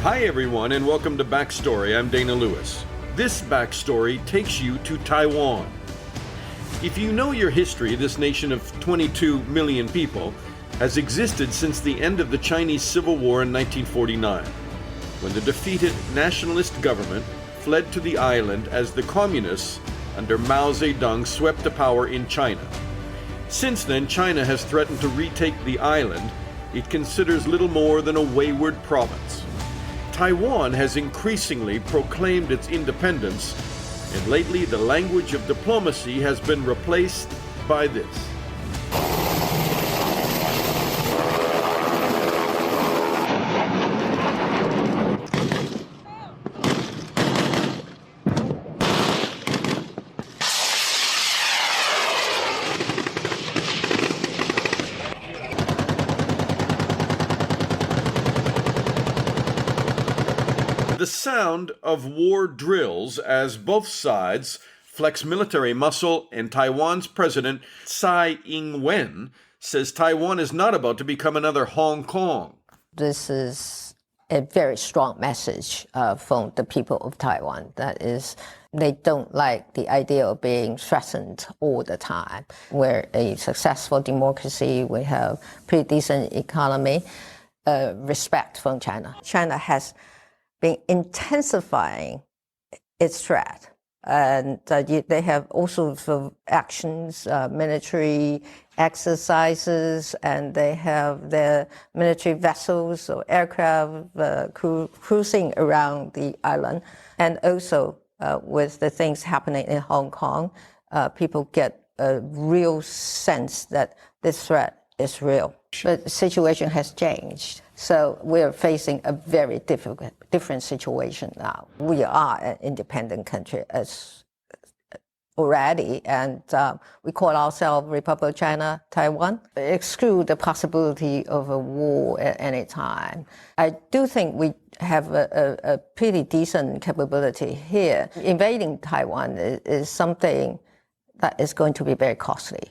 Hi everyone, and welcome to Backstory. I'm Dana Lewis. This backstory takes you to Taiwan. If you know your history, this nation of 22 million people has existed since the end of the Chinese Civil War in 1949, when the defeated nationalist government fled to the island as the communists under Mao Zedong swept to power in China. Since then, China has threatened to retake the island it considers little more than a wayward province. Taiwan has increasingly proclaimed its independence, and lately the language of diplomacy has been replaced by this. The sound of war drills as both sides flex military muscle, and Taiwan's president Tsai Ing-wen says Taiwan is not about to become another Hong Kong. This is a very strong message from the people of Taiwan. That is, they don't like the idea of being threatened all the time. We're a successful democracy. We have pretty decent economy. Respect from China. China has been intensifying its threat. And they have all sorts of actions, military exercises, and they have their military vessels or aircraft cruising around the island. And also with the things happening in Hong Kong, people get a real sense that this threat is real. But the situation has changed. So we're facing a very different situation now. We are an independent country already, and we call ourselves Republic of China-Taiwan. Exclude the possibility of a war at any time. I do think we have a pretty decent capability here. Invading Taiwan is something that is going to be very costly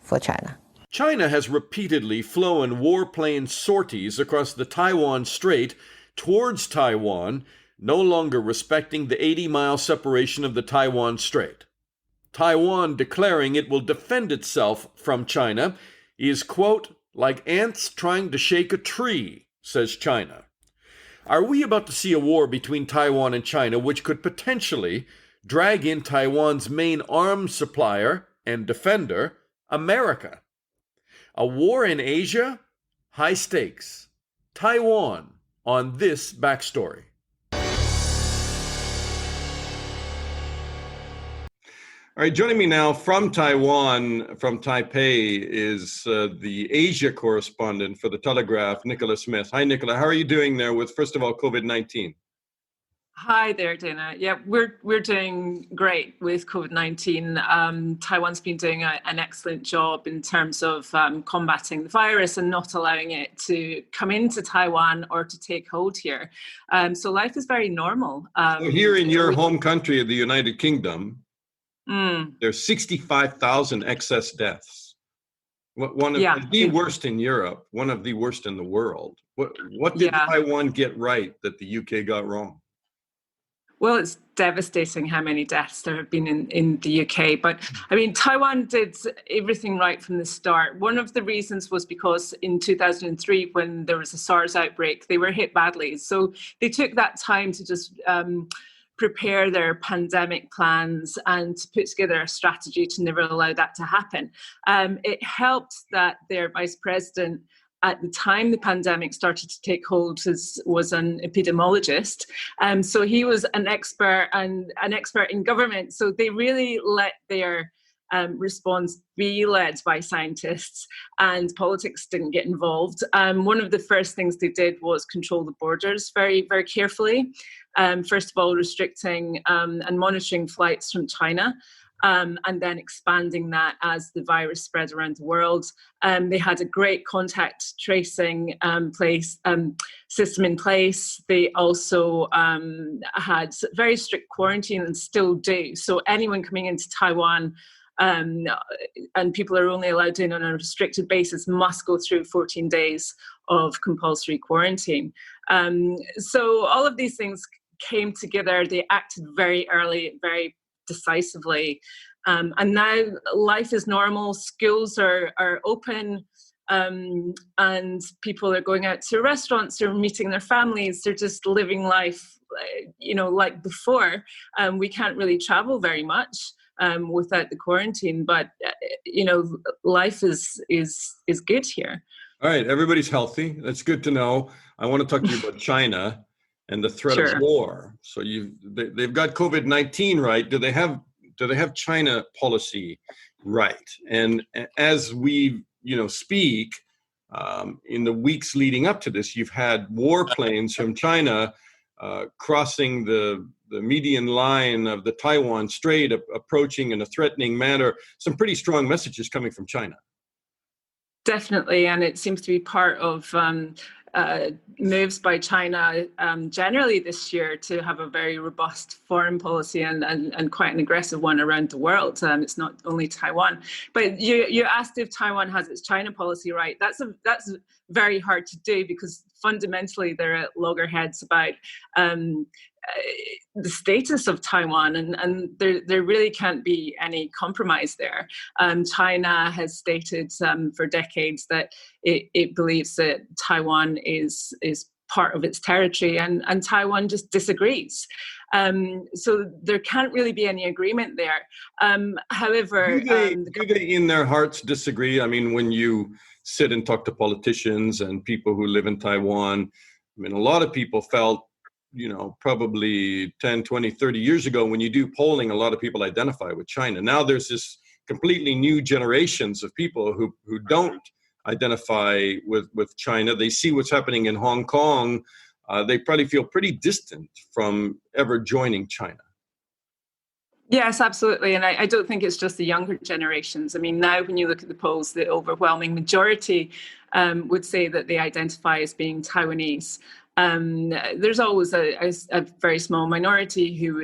for China. China has repeatedly flown warplane sorties across the Taiwan Strait towards Taiwan, no longer respecting the 80-mile separation of the Taiwan Strait. Taiwan declaring it will defend itself from China is, quote, like ants trying to shake a tree, says China. Are we about to see a war between Taiwan and China which could potentially drag in Taiwan's main arms supplier and defender, America? A war in Asia? High stakes. Taiwan on this backstory. All right, joining me now from Taiwan, from Taipei, is the Asia correspondent for the Telegraph, Nicola Smith. Hi, Nicola. How are you doing there with, first of all, COVID-19? Hi there, Dana. Yeah, we're doing great with COVID-19. Taiwan's been doing an excellent job in terms of combating the virus and not allowing it to come into Taiwan or to take hold here. So life is very normal. So here in your home country of the United Kingdom, there's 65,000 excess deaths. One of the worst in Europe, one of the worst in the world. What did Taiwan get right that the UK got wrong? Well, it's devastating how many deaths there have been in the UK. But I mean, Taiwan did everything right from the start. One of the reasons was because in 2003, when there was a SARS outbreak, they were hit badly. So they took that time to just prepare their pandemic plans and to put together a strategy to never allow that to happen. It helped that their vice president, at the time the pandemic started to take hold, was an epidemiologist. So he was an expert and an expert in government. So they really let their response be led by scientists, and politics didn't get involved. One of the first things they did was control the borders very, very carefully. First of all, restricting and monitoring flights from China. And then expanding that as the virus spread around the world. They had a great contact tracing system in place. They also had very strict quarantine and still do. So anyone coming into Taiwan, and people are only allowed in on a restricted basis, must go through 14 days of compulsory quarantine. So all of these things came together. They acted very early, very decisively. And now life is normal. Schools are open. And people are going out to restaurants, they're meeting their families, they're just living life, like before. We can't really travel very much without the quarantine, but life is good here. All right, everybody's healthy. That's good to know. I want to talk to you about China and the threat of Sure. war. So they've got COVID-19 right. Do they have China policy right? And as we speak, in the weeks leading up to this, you've had warplanes from China crossing the median line of the Taiwan Strait, approaching in a threatening manner. Some pretty strong messages coming from China. Definitely, and it seems to be part of moves by China generally this year to have a very robust foreign policy and quite an aggressive one around the world. It's not only Taiwan. But you asked if Taiwan has its China policy right. That's very hard to do because fundamentally they're at loggerheads about the status of Taiwan, and there really can't be any compromise there. China has stated for decades that it believes that Taiwan is part of its territory, and Taiwan just disagrees. So there can't really be any agreement there. However, do they in their hearts disagree? I mean, when you sit and talk to politicians and people who live in Taiwan, I mean, a lot of people felt, probably 10, 20, 30 years ago, when you do polling, a lot of people identify with China. Now there's this completely new generations of people who don't identify with China. They see what's happening in Hong Kong. They probably feel pretty distant from ever joining China. Yes, absolutely. And I don't think it's just the younger generations. I mean, now when you look at the polls, the overwhelming majority would say that they identify as being Taiwanese. There's always a very small minority who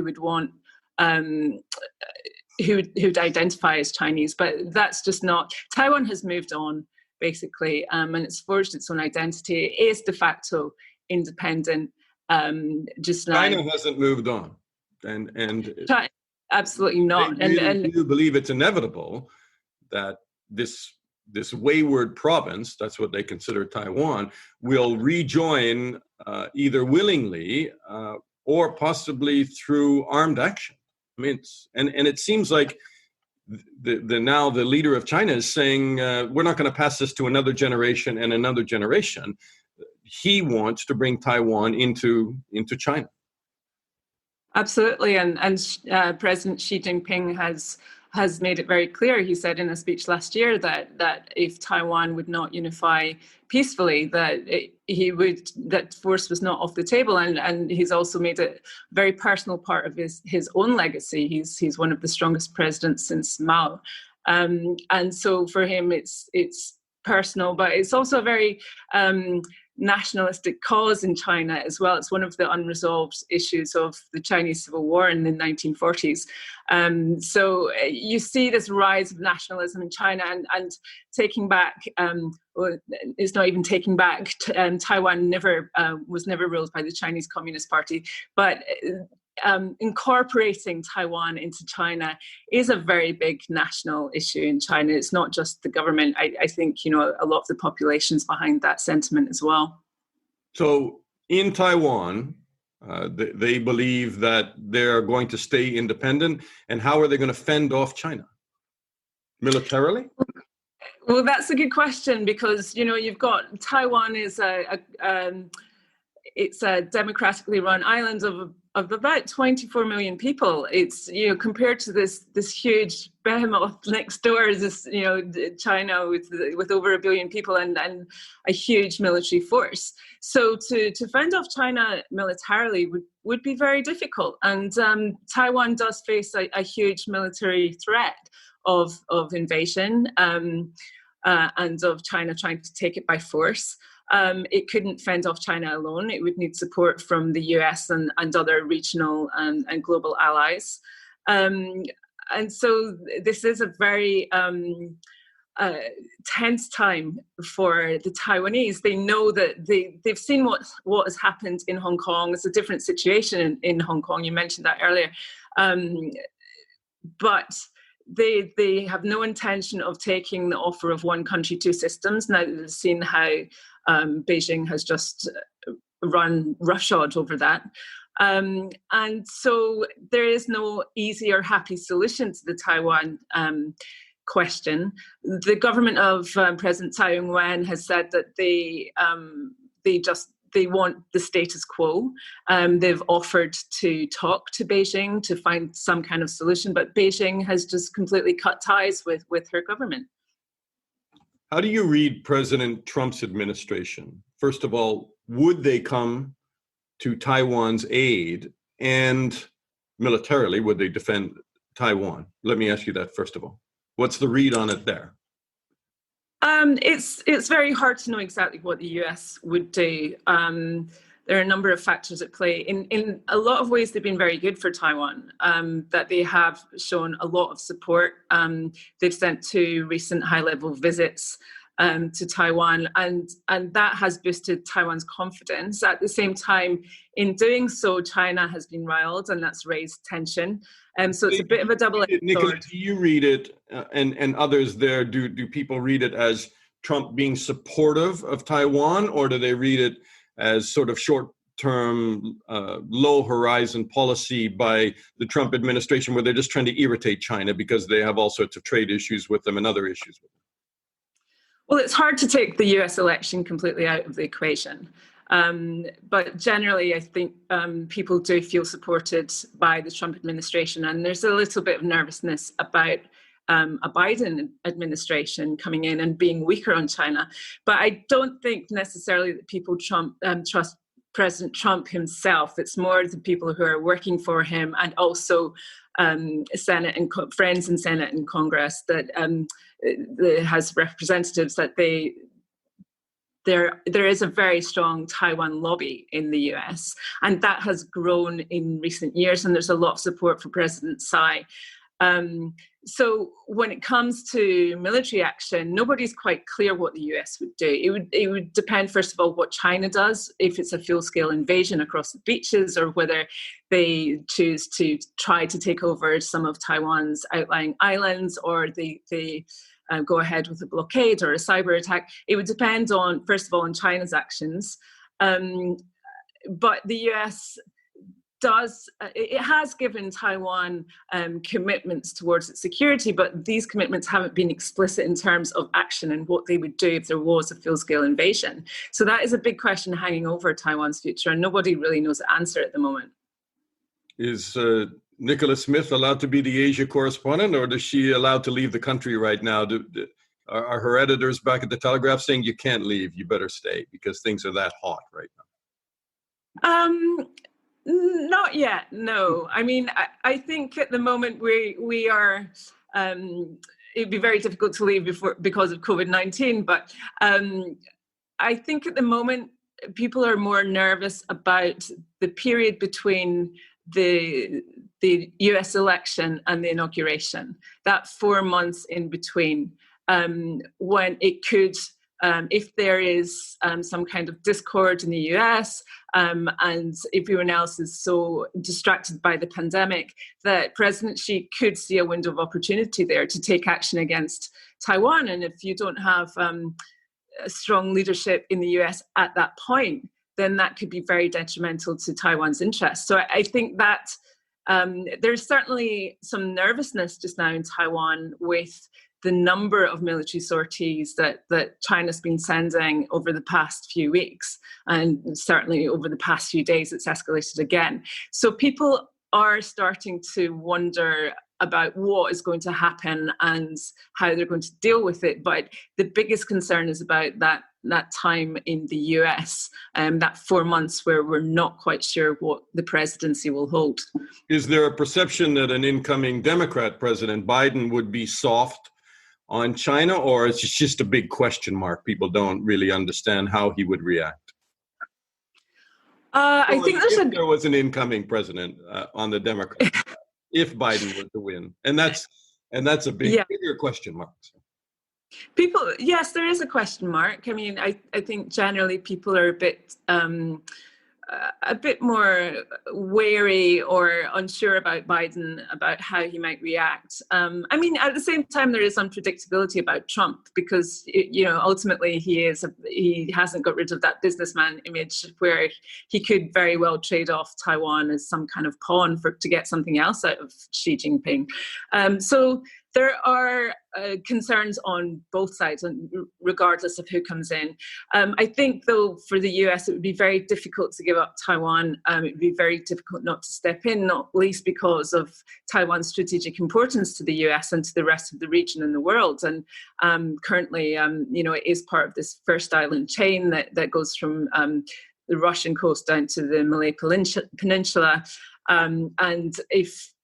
would want who'd identify as Chinese, but that's just not. Taiwan has moved on basically, and it's forged its own identity. It is de facto independent just now. China hasn't moved on, and China, absolutely not. And you believe it's inevitable that this wayward province, that's what they consider Taiwan, will rejoin either willingly or possibly through armed action. I mean, and it seems like now the leader of China is saying we're not going to pass this to another generation and another generation. He wants to bring Taiwan into China. Absolutely, and President Xi Jinping has made it very clear. He said in a speech last year that if Taiwan would not unify peacefully, that force was not off the table, and he's also made it a very personal part of his own legacy. He's one of the strongest presidents since Mao, and so for him it's personal, but it's also a very nationalistic cause in China as well. It's one of the unresolved issues of the Chinese Civil War in the 1940s. So you see this rise of nationalism in China and taking back, well, it's not even taking back, Taiwan was never ruled by the Chinese Communist Party, but incorporating Taiwan into China is a very big national issue in China. It's not just the government. I think, a lot of the population's behind that sentiment as well. So in Taiwan, they believe that they're going to stay independent. And how are they going to fend off China? Militarily? Well, that's a good question because, you've got Taiwan is it's a democratically run island of about 24 million people. It's, compared to this huge behemoth next door is this, China with over 1 billion people and a huge military force. So to fend off China militarily would be very difficult. And Taiwan does face a huge military threat of invasion and of China trying to take it by force. It couldn't fend off China alone. It would need support from the US and other regional and global allies. And so this is a very tense time for the Taiwanese. They know that they've seen what has happened in Hong Kong. It's a different situation in Hong Kong. You mentioned that earlier. But they have no intention of taking the offer of one country, two systems. Now they've seen how Beijing has just run roughshod over that. And so there is no easy or happy solution to the Taiwan question. The government of President Tsai Ing-wen has said that they want the status quo. They've offered to talk to Beijing to find some kind of solution, but Beijing has just completely cut ties with her government. How do you read President Trump's administration? First of all, would they come to Taiwan's aid, and militarily, would they defend Taiwan? Let me ask you that first of all. What's the read on it there? It's very hard to know exactly what the US would do. There are a number of factors at play. In a lot of ways, they've been very good for Taiwan, that they have shown a lot of support. They've sent 2 recent high-level visits to Taiwan, and that has boosted Taiwan's confidence. At the same time, in doing so, China has been riled, and that's raised tension. So it's a bit of a double-edged sword. Nicola, do you read it, and others there, do people read it as Trump being supportive of Taiwan, or do they read it as sort of short-term, low-horizon policy by the Trump administration, where they're just trying to irritate China because they have all sorts of trade issues with them and other issues with them? Well, it's hard to take the US election completely out of the equation. But generally, I think people do feel supported by the Trump administration, and there's a little bit of nervousness about a Biden administration coming in and being weaker on China. But I don't think necessarily that people trust President Trump himself. It's more the people who are working for him, and also Senate and friends in Senate and Congress that has representatives that there is a very strong Taiwan lobby in the US, and that has grown in recent years, and there's a lot of support for President Tsai. So when it comes to military action, nobody's quite clear what the US would do. It would depend, first of all, what China does, if it's a full-scale invasion across the beaches, or whether they choose to try to take over some of Taiwan's outlying islands, or they go ahead with a blockade or a cyber attack. It would depend on, first of all, on China's actions. But the US has given Taiwan commitments towards its security, but these commitments haven't been explicit in terms of action and what they would do if there was a full-scale invasion. So that is a big question hanging over Taiwan's future, and nobody really knows the answer at the moment. Is Nicola Smith allowed to be the Asia correspondent, or is she allowed to leave the country right now? Are her editors back at the Telegraph saying you can't leave, you better stay because things are that hot right now? Not yet, no. I mean, I think at the moment we are, it'd be very difficult to leave because of COVID-19, but I think at the moment people are more nervous about the period between the US election and the inauguration, that 4 months in between, when it could, if there is some kind of discord in the US, and everyone else is so distracted by the pandemic, that President Xi could see a window of opportunity there to take action against Taiwan. And if you don't have a strong leadership in the US at that point, then that could be very detrimental to Taiwan's interests. So I think that there's certainly some nervousness just now in Taiwan with the number of military sorties that China's been sending over the past few weeks, and certainly over the past few days it's escalated again. So people are starting to wonder about what is going to happen and how they're going to deal with it. But the biggest concern is about that time in the US, that 4 months where we're not quite sure what the presidency will hold. Is there a perception that an incoming Democrat President Biden would be soft on China, or it's just a big question mark? People don't really understand how he would react. I think there was an incoming president on the Democrat side, if Biden were to win, and that's a bigger question mark. Yes, there is a question mark. I mean, I think generally people are a bit more wary or unsure about Biden, about how he might react. I mean, at the same time, there is unpredictability about Trump because, ultimately he hasn't got rid of that businessman image where he could very well trade off Taiwan as some kind of pawn to get something else out of Xi Jinping. So there are concerns on both sides, regardless of who comes in. I think, though, for the US, it would be very difficult to give up Taiwan. It would be very difficult not to step in, not least because of Taiwan's strategic importance to the US and to the rest of the region and the world. And currently, it is part of this first island chain that goes from the Russian coast down to the Malay Peninsula. And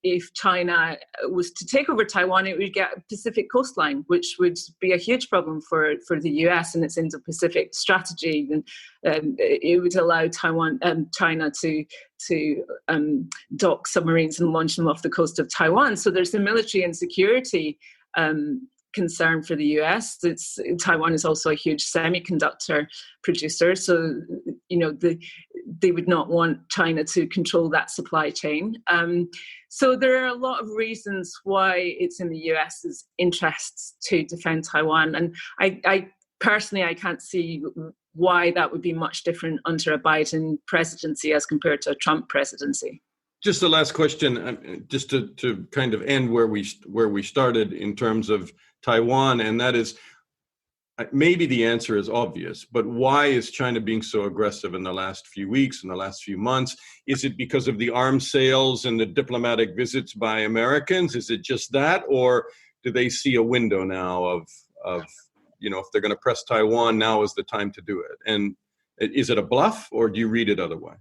if China was to take over Taiwan, it would get a Pacific coastline, which would be a huge problem for the US and its Indo-Pacific strategy. And it would allow China to dock submarines and launch them off the coast of Taiwan. So there's a military and security concern for the US. Taiwan is also a huge semiconductor producer, so they would not want China to control that supply chain. So there are a lot of reasons why it's in the US's interests to defend Taiwan, and I personally can't see why that would be much different under a Biden presidency as compared to a Trump presidency. Just the last question, just to kind of end where we started in terms of Taiwan, and that is, maybe the answer is obvious, but why is China being so aggressive in the last few weeks, in the last few months? Is it because of the arms sales and the diplomatic visits by Americans? Is it just that, or do they see a window now of if they're going to press Taiwan, now is the time to do it? And is it a bluff, or do you read it otherwise?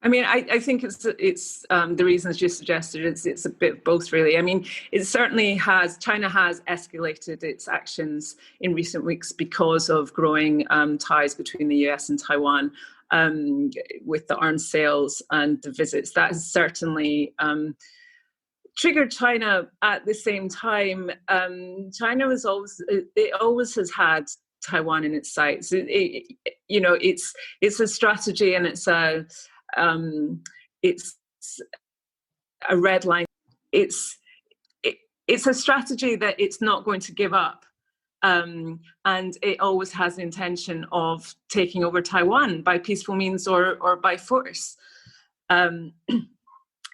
I mean, I think it's the reasons you suggested. It's a bit of both, really. I mean, China has escalated its actions in recent weeks because of growing ties between the US and Taiwan with the arms sales and the visits. That has certainly triggered China. At the same time, China always has had Taiwan in its sights. It's a strategy, and it's a red line. It's a strategy that it's not going to give up, and it always has the intention of taking over Taiwan by peaceful means or by force.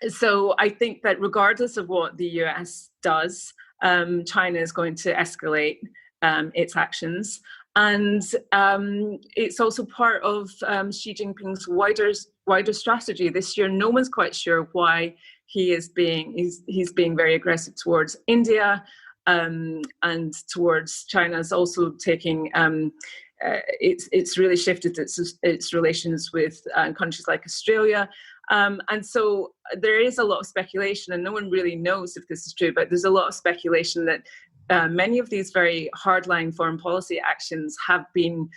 So I think that regardless of what the US does, China is going to escalate its actions. And it's also part of Xi Jinping's wider strategy this year. No one's quite sure why he's being very aggressive towards India and towards China's also taking. It's really shifted its relations with countries like Australia. And so there is a lot of speculation, and no one really knows if this is true, but there's a lot of speculation that many of these very hardline foreign policy actions have been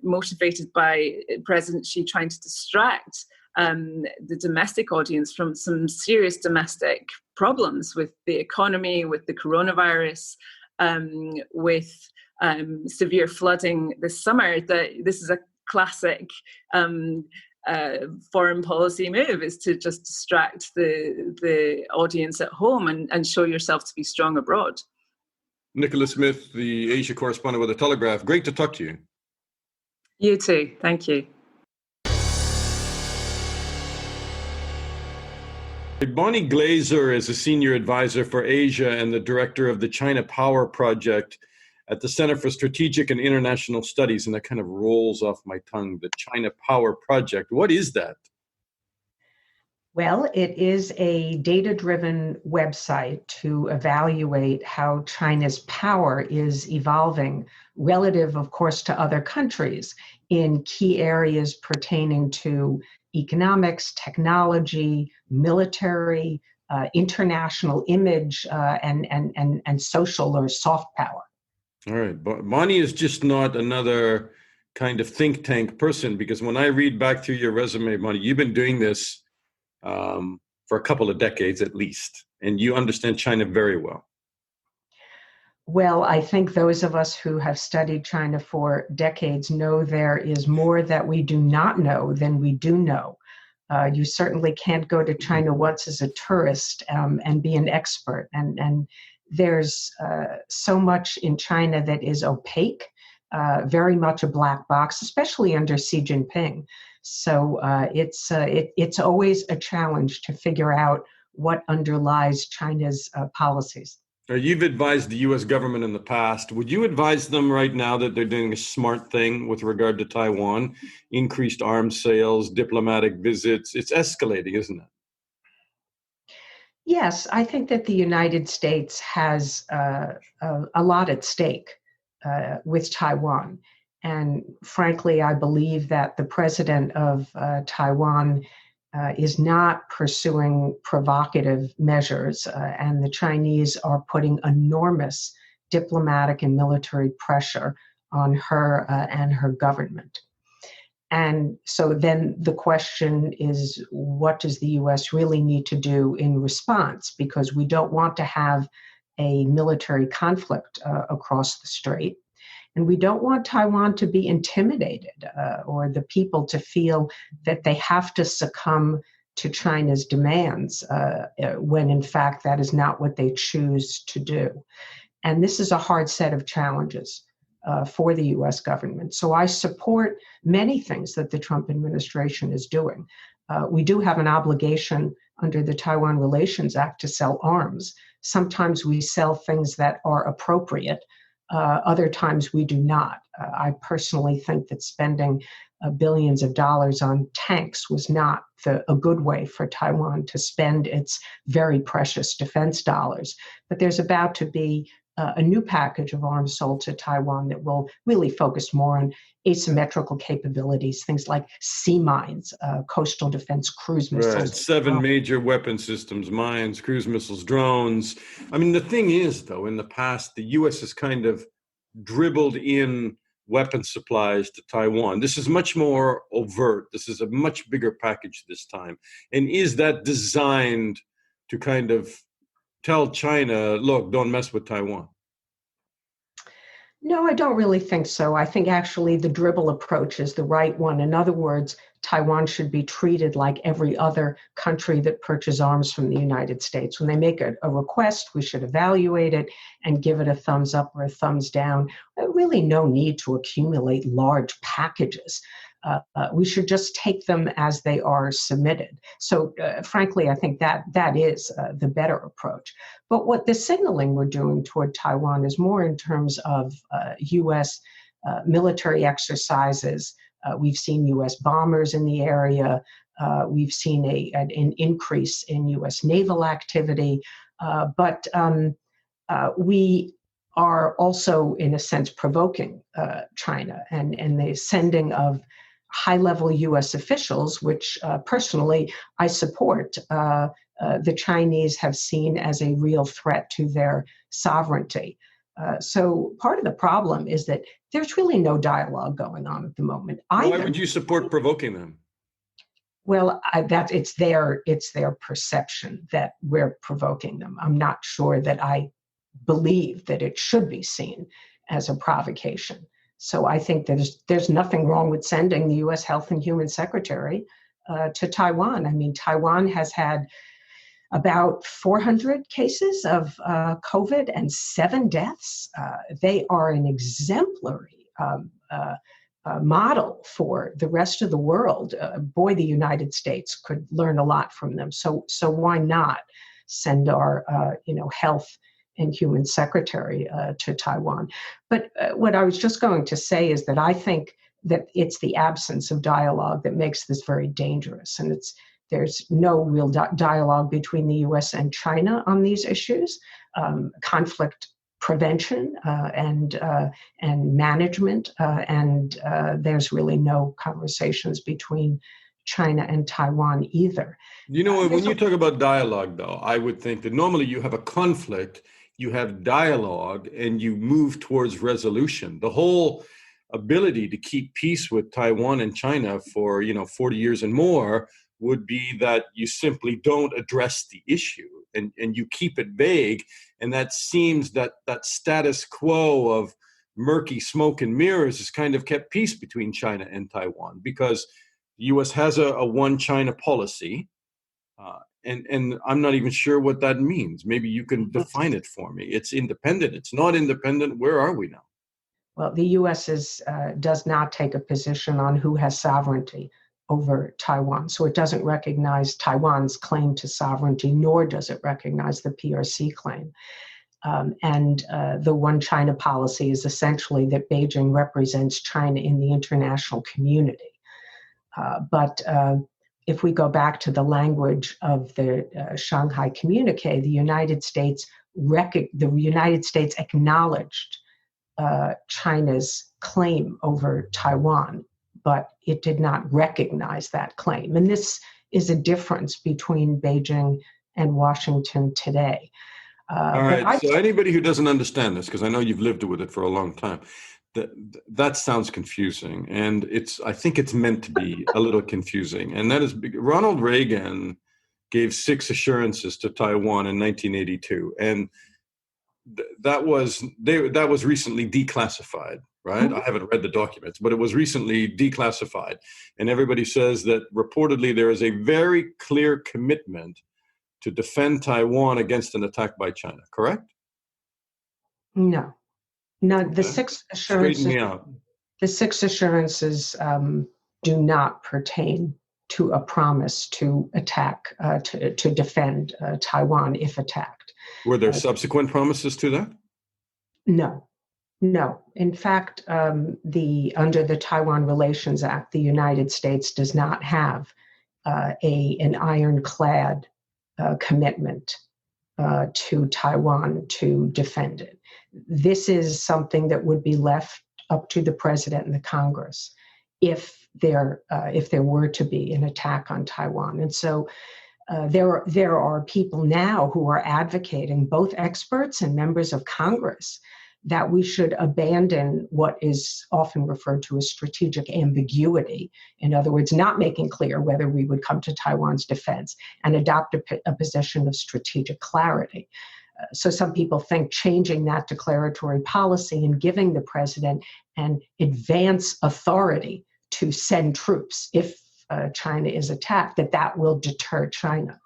motivated by President Xi trying to distract the domestic audience from some serious domestic problems with the economy, with the coronavirus, with severe flooding this summer. This is a classic foreign policy move, is to just distract the audience at home and show yourself to be strong abroad. Nicola Smith, the Asia correspondent with the Telegraph. Great to talk to you. You too. Thank you. Bonnie Glaser is a senior advisor for Asia and the director of the China Power Project at the Center for Strategic and International Studies. And that kind of rolls off my tongue, the China Power Project. What is that? Well, it is a data-driven website to evaluate how China's power is evolving relative, of course, to other countries in key areas pertaining to economics, technology, military, international image, and social or soft power. All right. Bonnie is just not another kind of think tank person, because when I read back through your resume, Bonnie, you've been doing this for a couple of decades at least, and you understand China very well. Well, I think those of us who have studied China for decades know there is more that we do not know than we do know. You certainly can't go to China once as a tourist and be an expert. And there's so much in China that is opaque, very much a black box, especially under Xi Jinping. So it's always a challenge to figure out what underlies China's policies. You've advised the U.S. government in the past. Would you advise them right now that they're doing a smart thing with regard to Taiwan? Increased arms sales, diplomatic visits. It's escalating, isn't it? Yes, I think that the United States has a lot at stake with Taiwan. And frankly, I believe that the president of Taiwan is not pursuing provocative measures, and the Chinese are putting enormous diplomatic and military pressure on her and her government. And so then the question is, what does the US really need to do in response? Because we don't want to have a military conflict across the strait. And we don't want Taiwan to be intimidated or the people to feel that they have to succumb to China's demands when in fact that is not what they choose to do. And this is a hard set of challenges for the US government. So I support many things that the Trump administration is doing. We do have an obligation under the Taiwan Relations Act to sell arms. Sometimes we sell things that are appropriate. Other times we do not. I personally think that spending billions of dollars on tanks was not a good way for Taiwan to spend its very precious defense dollars. But there's about to be a new package of arms sold to Taiwan that will really focus more on asymmetrical capabilities, things like sea mines, coastal defense cruise missiles. Right. 7 major weapon systems, mines, cruise missiles, drones. I mean, the thing is, though, in the past, the U.S. has kind of dribbled in weapon supplies to Taiwan. This is much more overt. This is a much bigger package this time. And is that designed to kind of tell China, look, don't mess with Taiwan? No, I don't really think so. I think actually the dribble approach is the right one. In other words, Taiwan should be treated like every other country that purchases arms from the United States. When they make a request, we should evaluate it and give it a thumbs up or a thumbs down. Really no need to accumulate large packages. We should just take them as they are submitted. So frankly, I think that is the better approach. But what the signaling we're doing toward Taiwan is more in terms of U.S. Military exercises. We've seen U.S. bombers in the area. We've seen an increase in U.S. naval activity. But we are also, in a sense, provoking China and the sending of high-level U.S. officials, which personally I support. The Chinese have seen as a real threat to their sovereignty. So part of the problem is that there's really no dialogue going on at the moment. Why would you support provoking them? Well, it's their perception that we're provoking them. I'm not sure that I believe that it should be seen as a provocation. So I think there's nothing wrong with sending the U.S. Health and Human Secretary to Taiwan. I mean, Taiwan has had about 400 cases of COVID and 7 deaths. They are an exemplary model for the rest of the world. Boy, the United States could learn a lot from them. So why not send our health and human secretary to Taiwan? But what I was just going to say is that I think that it's the absence of dialogue that makes this very dangerous. And there's no real dialogue between the U.S. and China on these issues. Conflict prevention and management, and there's really no conversations between China and Taiwan either. You know, when you talk about dialogue, though, I would think that normally you have a conflict, you have dialogue, and you move towards resolution. The whole ability to keep peace with Taiwan and China for 40 years and more would be that you simply don't address the issue. and you keep it vague. And that seems that status quo of murky smoke and mirrors has kind of kept peace between China and Taiwan, because the U.S. has a one China policy. And I'm not even sure what that means. Maybe you can define it for me. It's independent. It's not independent. Where are we now? Well, the U.S. does not take a position on who has sovereignty over Taiwan. So it doesn't recognize Taiwan's claim to sovereignty, nor does it recognize the PRC claim. And the one China policy is essentially that Beijing represents China in the international community. But if we go back to the language of the Shanghai Communique, the United States acknowledged China's claim over Taiwan, but it did not recognize that claim. And this is a difference between Beijing and Washington today. All right. So anybody who doesn't understand this, because I know you've lived with it for a long time, that sounds confusing, and I think it's meant to be a little confusing. And that is, Ronald Reagan gave 6 assurances to Taiwan in 1982, and that was recently declassified, right? I haven't read the documents, but it was recently declassified, and everybody says that reportedly there is a very clear commitment to defend Taiwan against an attack by China. Correct? No. Okay. The 6 Straighten me out. The 6 assurances do not pertain to a promise to attack, to defend Taiwan if attacked. Were there subsequent promises to that? No. In fact, under the Taiwan Relations Act, the United States does not have an ironclad commitment to Taiwan to defend it. This is something that would be left up to the president and the Congress if there were to be an attack on Taiwan. And so there are people now who are advocating, both experts and members of Congress, that we should abandon what is often referred to as strategic ambiguity. In other words, not making clear whether we would come to Taiwan's defense, and adopt a position of strategic clarity. So some people think changing that declaratory policy and giving the president an advance authority to send troops if China is attacked, that will deter China.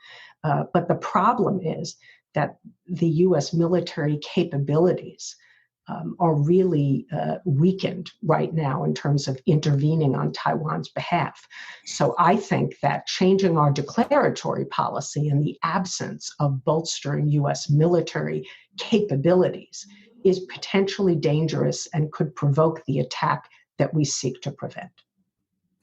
But the problem is that the U.S. military capabilities are really weakened right now in terms of intervening on Taiwan's behalf. So I think that changing our declaratory policy in the absence of bolstering U.S. military capabilities is potentially dangerous and could provoke the attack that we seek to prevent.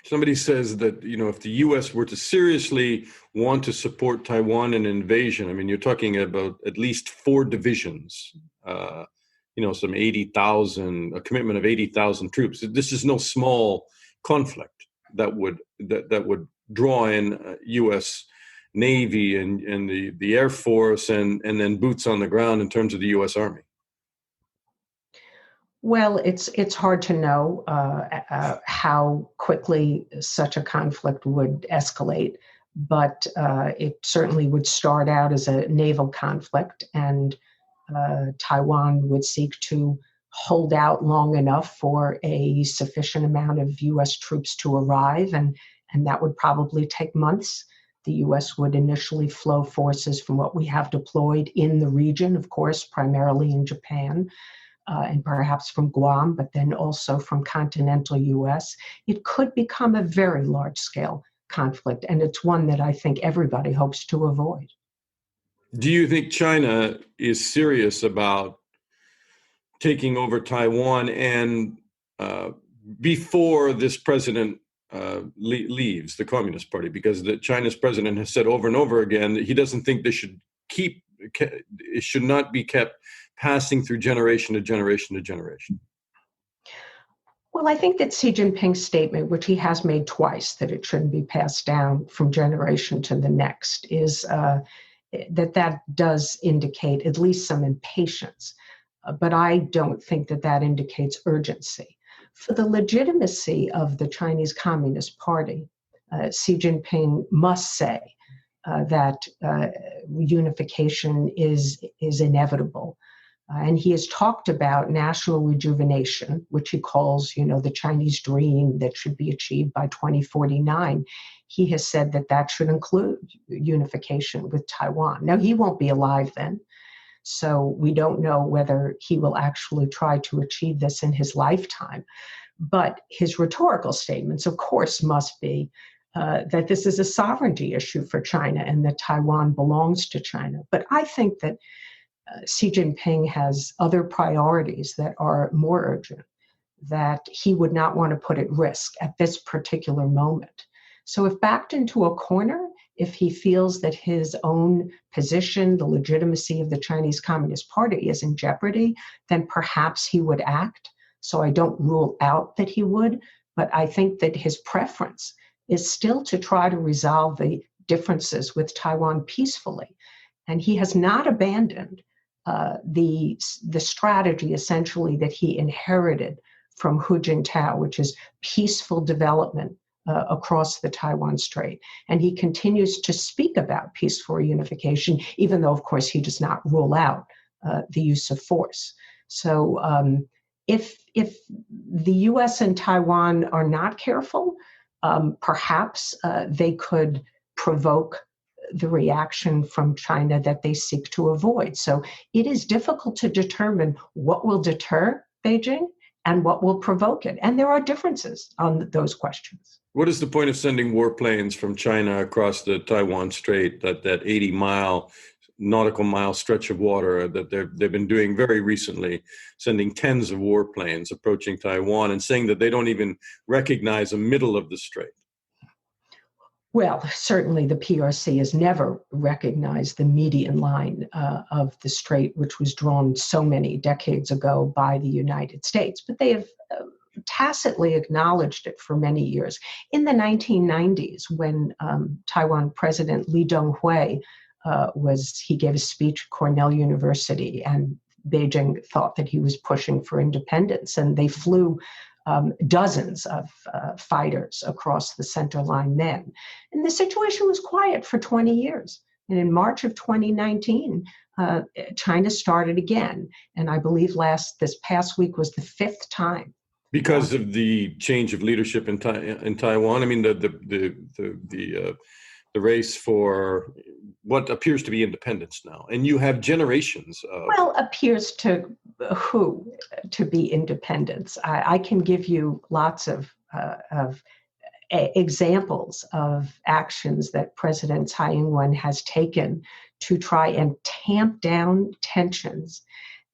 Somebody says that, if the U.S. were to seriously want to support Taiwan in an invasion, I mean, you're talking about at least 4 divisions, some 80,000, a commitment of 80,000 troops. This is no small conflict that would draw in U.S. Navy and the Air Force and then boots on the ground in terms of the U.S. Army. Well, it's hard to know how quickly such a conflict would escalate, but it certainly would start out as a naval conflict, and Taiwan would seek to hold out long enough for a sufficient amount of U.S. troops to arrive, and that would probably take months. The U.S. would initially flow forces from what we have deployed in the region, of course, primarily in Japan, and perhaps from Guam, but then also from continental U.S. It could become a very large-scale conflict, and it's one that I think everybody hopes to avoid. Do you think China is serious about taking over Taiwan, and before this president leaves the Communist Party? Because China's president has said over and over again that he doesn't think it should not be kept passing through generation to generation to generation. Well, I think that Xi Jinping's statement, which he has made twice, that it shouldn't be passed down from generation to the next, is that does indicate at least some impatience. But I don't think that indicates urgency. For the legitimacy of the Chinese Communist Party, Xi Jinping must say that unification is inevitable. And he has talked about national rejuvenation, which he calls, the Chinese dream that should be achieved by 2049. He has said that that should include unification with Taiwan. Now, he won't be alive then, so we don't know whether he will actually try to achieve this in his lifetime. But his rhetorical statements, of course, must be that this is a sovereignty issue for China and that Taiwan belongs to China. But I think that Xi Jinping has other priorities that are more urgent, that he would not want to put at risk at this particular moment. So if backed into a corner, if he feels that his own position, the legitimacy of the Chinese Communist Party is in jeopardy, then perhaps he would act. So I don't rule out that he would, but I think that his preference is still to try to resolve the differences with Taiwan peacefully. And he has not abandoned the strategy essentially that he inherited from Hu Jintao, which is peaceful development across the Taiwan Strait. And he continues to speak about peaceful reunification, even though, of course, he does not rule out the use of force. So if the U.S. and Taiwan are not careful, perhaps they could provoke the reaction from China that they seek to avoid. So it is difficult to determine what will deter Beijing and what will provoke it. And there are differences on those questions. What is the point of sending warplanes from China across the Taiwan Strait, that 80-mile nautical mile stretch of water that they've been doing very recently, sending tens of warplanes approaching Taiwan and saying that they don't even recognize the middle of the strait? Well, certainly the PRC has never recognized the median line of the strait, which was drawn so many decades ago by the United States, but they have tacitly acknowledged it for many years. In the 1990s, when Taiwan President Lee Teng-hui he gave a speech at Cornell University, and Beijing thought that he was pushing for independence, and they flew dozens of fighters across the center line then. And the situation was quiet for 20 years. And in March of 2019, China started again. And I believe this past week was the fifth time. Because of the change of leadership in Taiwan. I mean, the race for what appears to be independence now, and you have generations of... appears to be independence. I can give you lots of examples of actions that President Tsai Ing-wen has taken to try and tamp down tensions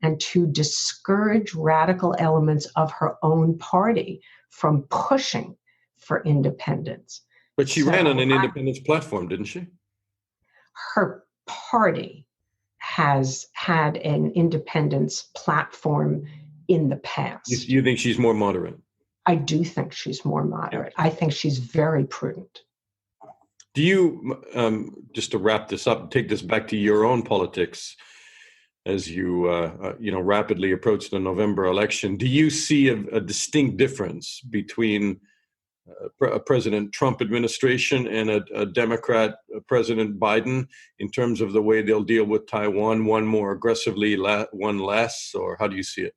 and to discourage radical elements of her own party from pushing for independence. But she ran on an independence platform, didn't she? Her party has had an independence platform in the past. You think she's more moderate? I do think she's more moderate. I think she's very prudent. Do you, just to wrap this up, take this back to your own politics as you rapidly approach the November election, do you see a distinct difference between a President Trump administration and a Democrat President Biden in terms of the way they'll deal with Taiwan, one more aggressively, one less, or how do you see it?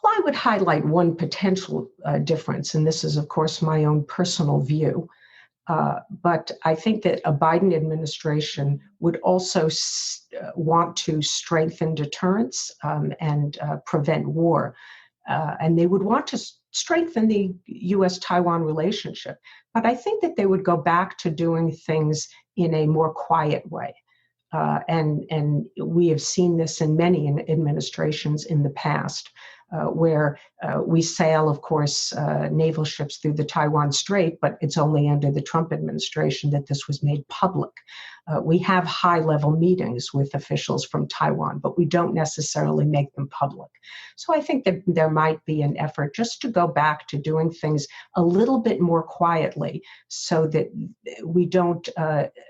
Well, I would highlight one potential difference, and this is, of course, my own personal view. But I think that a Biden administration would also want to strengthen deterrence and prevent war. And they would want to strengthen the U.S.-Taiwan relationship. But I think that they would go back to doing things in a more quiet way. And we have seen this in many administrations in the past, where we sail, of course, naval ships through the Taiwan Strait, but it's only under the Trump administration that this was made public. We have high-level meetings with officials from Taiwan, but we don't necessarily make them public. So I think that there might be an effort just to go back to doing things a little bit more quietly so that we don't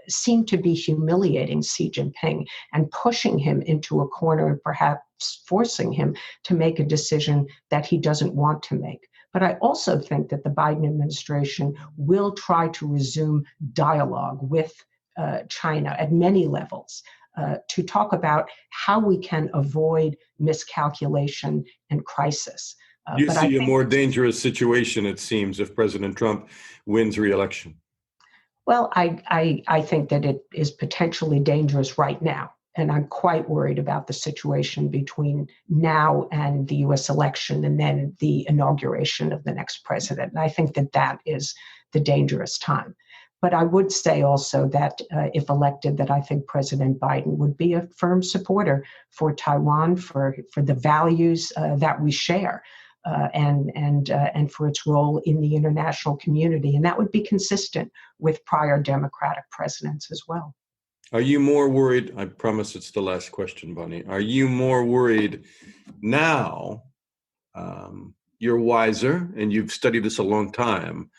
seem to be humiliating Xi Jinping and pushing him into a corner and perhaps forcing him to make a decision that he doesn't want to make. But I also think that the Biden administration will try to resume dialogue with China at many levels to talk about how we can avoid miscalculation and crisis. You But see a more dangerous situation, it seems, if President Trump wins re-election. Well, I think that it is potentially dangerous right now. And I'm quite worried about the situation between now and the US election and then the inauguration of the next president. And I think that that is the dangerous time. But I would say also that if elected, that I think President Biden would be a firm supporter for Taiwan, for the values that we share. And for its role in the international community. And that would be consistent with prior Democratic presidents as well. Are you more worried? I promise it's the last question, Bonnie. Are you more worried now? You're wiser and you've studied this a long time,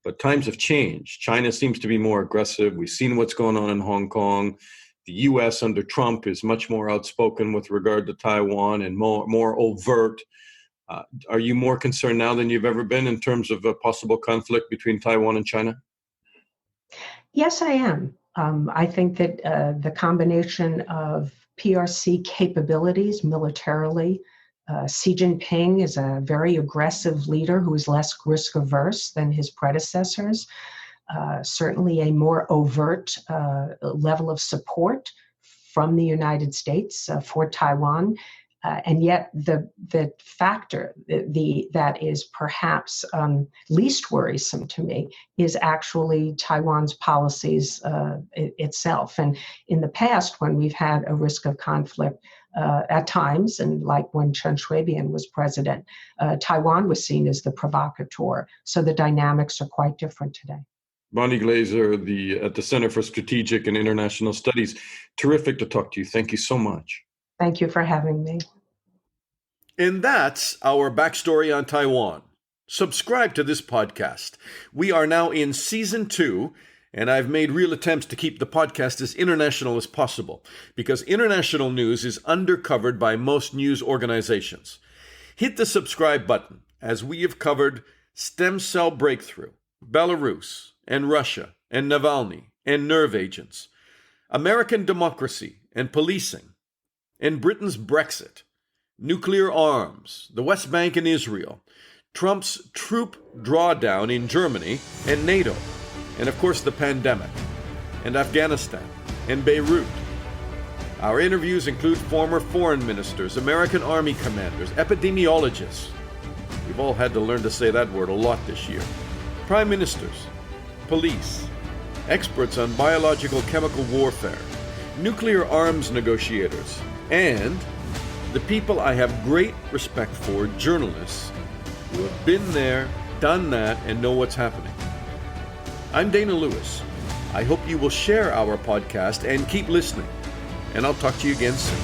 but times have changed. China seems to be more aggressive. We've seen what's going on in Hong Kong. The U.S. under Trump is much more outspoken with regard to Taiwan and more overt. Are you more concerned now than you've ever been in terms of a possible conflict between Taiwan and China? Yes, I am. I think that the combination of PRC capabilities militarily, Xi Jinping is a very aggressive leader who is less risk averse than his predecessors, certainly a more overt level of support from the United States for Taiwan. And yet the factor that is perhaps least worrisome to me is actually Taiwan's policies itself. And in the past, when we've had a risk of conflict at times, and like when Chen Shui-bian was president, Taiwan was seen as the provocateur. So the dynamics are quite different today. Bonnie Glaser, at the Center for Strategic and International Studies. Terrific to talk to you. Thank you so much. Thank you for having me. And that's our backstory on Taiwan. Subscribe to this podcast. We are now in season 2, and I've made real attempts to keep the podcast as international as possible because international news is undercovered by most news organizations. Hit the subscribe button as we have covered stem cell breakthrough, Belarus and Russia and Navalny and nerve agents, American democracy and policing, and Britain's Brexit, nuclear arms, the West Bank and Israel, Trump's troop drawdown in Germany and NATO, and of course the pandemic, and Afghanistan, and Beirut. Our interviews include former foreign ministers, American army commanders, epidemiologists. We've all had to learn to say that word a lot this year. Prime ministers, police, experts on biological chemical warfare, nuclear arms negotiators, and the people I have great respect for, journalists who have been there, done that, and know what's happening. I'm Dana Lewis. I hope you will share our podcast and keep listening. And I'll talk to you again soon.